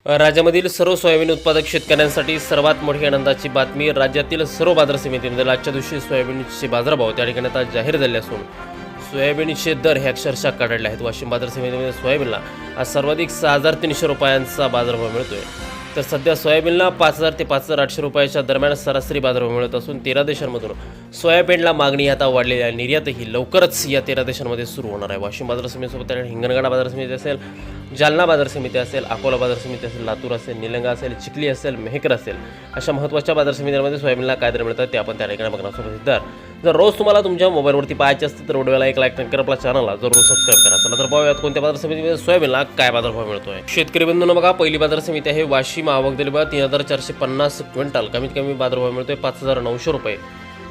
राज्यामधील सर्व सोयाबीन उत्पादक शेतकऱ्यांसाठी सर्वात मोठी आनंदाची बातमी. राज्यातील सर्व बाजार समितीमध्ये आजच्या दिवशी सोयाबीनचे बाजारभाव त्या ठिकाणी आता जाहीर झाले असून सोयाबीनचे दर हे अक्षरशः कडाडले आहेत. वाशिम बाजार समितीमध्ये सोयाबीनला आज सर्वाधिक 6,300 रुपयांचा बाजारभाव मिळतोय. तर सध्या सोयाबीनला 5,000 ते 5,800 रुपयाच्या दरम्यान सरासरी बाजारभाव मिळत असून 13 देशांमधून सोयाबीनला मागणी आता वाढलेली आहे. निर्यातही लवकरच या 13 देशांमध्ये सुरू होणार आहे. वाशिम बाजार समितीसोबत हिंगणघाट बाजार समिती असेल, जालना बाजार समिती असेल, अकोला बाजार समिती असेल, लातूर असेल, निलंगा असेल, चिखली असेल, मेहकर असेल, अशा महत्त्वाच्या बाजार समित्यांमध्ये सोयाबीनला काय दर मिळतात ते आपण त्या ठिकाणी बघणार आहोत. तर जर रोज तुम्हाला तुमच्या मोबाईलवरती पाहायचे असते तर व्हिडिओला एक लाईक करा, आपल्या चॅनलला जरूर सबस्क्राईब करा. चला तर पाहूयात कोणत्या बाजार समितीमध्ये सोयाबीनला काय बाजारभाव मिळतोय. शेतकरी बंधूंनो बघा, पहिली बाजार समिती आहे वाशिम. आवक दिली बघा 3,450 क्विंटल. कमीत कमी बाजारभाव मिळतोय 5,900 रुपये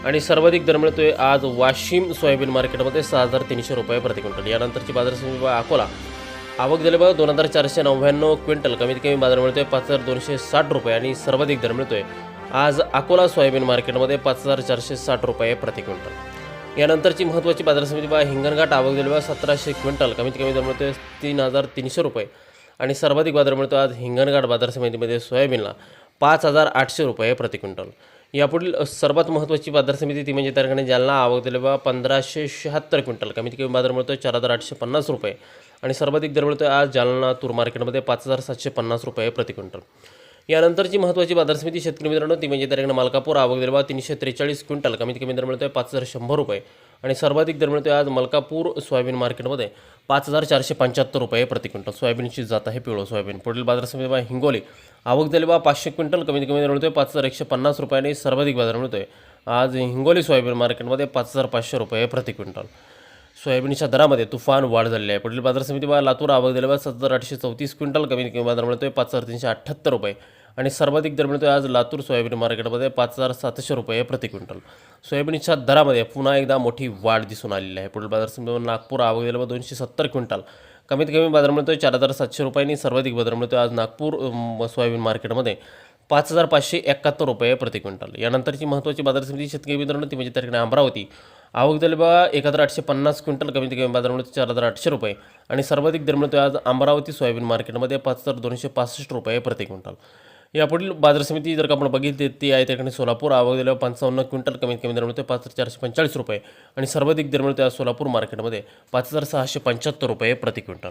आणि सर्वाधिक दर मिळतोय आज वाशिम सोयाबीन मार्केटमध्ये 6,300 रुपये प्रति क्विंटल. यानंतरची बाजार समिती बघा अकोला. आवक दिले बघा 2,499 क्विंटल. कमीत कमी बाजार मिळतोय 5,260 रुपये आणि सर्वाधिक दर मिळतोय आज अकोला सोयाबीन मार्केटमध्ये 5,460 रुपये प्रति क्विंटल. यानंतरची महत्त्वाची बाजार समिती बघा हिंगणघाट. आवक दिली बघा 1,700 क्विंटल. कमीत कमी दर मिळतोय 3,300 रुपये आणि सर्वाधिक बाजार मिळतो आज हिंगणघाट बाजार समितीमध्ये सोयाबीनला 5,800 रुपये प्रति क्विंटल. यापुढील सर्वात महत्त्वाची बाजार समिती ती म्हणजे त्या ठिकाणी जालना. आवक दिले बघा 1,576 क्विंटल. कमीत कमी बाजार मिळतोय 4,850 रुपये आणि सर्वाधिक दर मिळतोय आज जालना तूर मार्केटमध्ये 5,750 रुपये प्रति क्विंटल. यानंतरची महत्त्वाची बाजार समिती शेतकरी मित्रांनो ती म्हणजे त्या ठिकाणी मलकापूर. आवक दिले बघा 343 क्विंटल. कमीत कमी दर मिळतोय 5,100 रुपये आणि सर्वाधिक दर मिळतोय आज मलकापूर सोयाबीन मार्केटमध्ये 5,475 रुपये प्रति क्विंटल. सोयाबीनची जात आहे पिवळं सोयाबीन. पुढील बाजार समिती बघा हिंगोली. आवक दिली बघा 500 क्विंटल. कमीत कमी दर मिळतोय 5,150 रुपये आणि सर्वाधिक बाजार मिळतोय आज हिंगोली सोयाबीन मार्केटमध्ये 5,500 रुपये प्रति क्विंटल. सोयाबीनच्या दरामध्ये तुफान वाढ झाली आहे. पुढील बाजार समिती बघा लातूर. आवक दिली बघा 7,834 क्विंटल. कमीत कमी बाजार मिळतोय 5,378 रुपये आणि सर्वाधिक दर मिळतोय आज लातूर सोयाबीन मार्केटमध्ये 5,700 रुपये प्रति क्विंटल. सोयाबीनच्या दरामध्ये पुन्हा एकदा मोठी वाढ दिसून आलेली आहे. पुढील बाजार समिती नागपूर. आवक दिली बघा 270 क्विंटल. कमीत कमी बाजार मिळतोय 4,700 रुपये आणि सर्वाधिक बाजार मिळतोय आज नागपूर सोयाबीन मार्केटमध्ये 5,571 रुपये प्रति क्विंटल. यानंतरची महत्त्वाची बाजार समिती शेतकरी मित्रांनो ती म्हणजे त्या ठिकाणी अमरावती. आवक दिली बघा 1,850 क्विंटल. कमीत कमी बाजार मिळतो 4,800 रुपये आणि सर्वाधिक दर मिळतोय आज अमरावती सोयाबीन मार्केटमध्ये 5,265 रुपये प्रति क्विंटल. यापुढील बाजार समिती जर का आपण बघितली ती आहे त्या ठिकाणी सोलापूर. आवक दिली 55 क्विंटल. कमीत कमी दर मिळतोय 5,445 रुपये आणि सर्वाधिक दर मिळतोय आज सोलापूर मार्केटमध्ये 5,675 रुपये प्रति क्विंटल.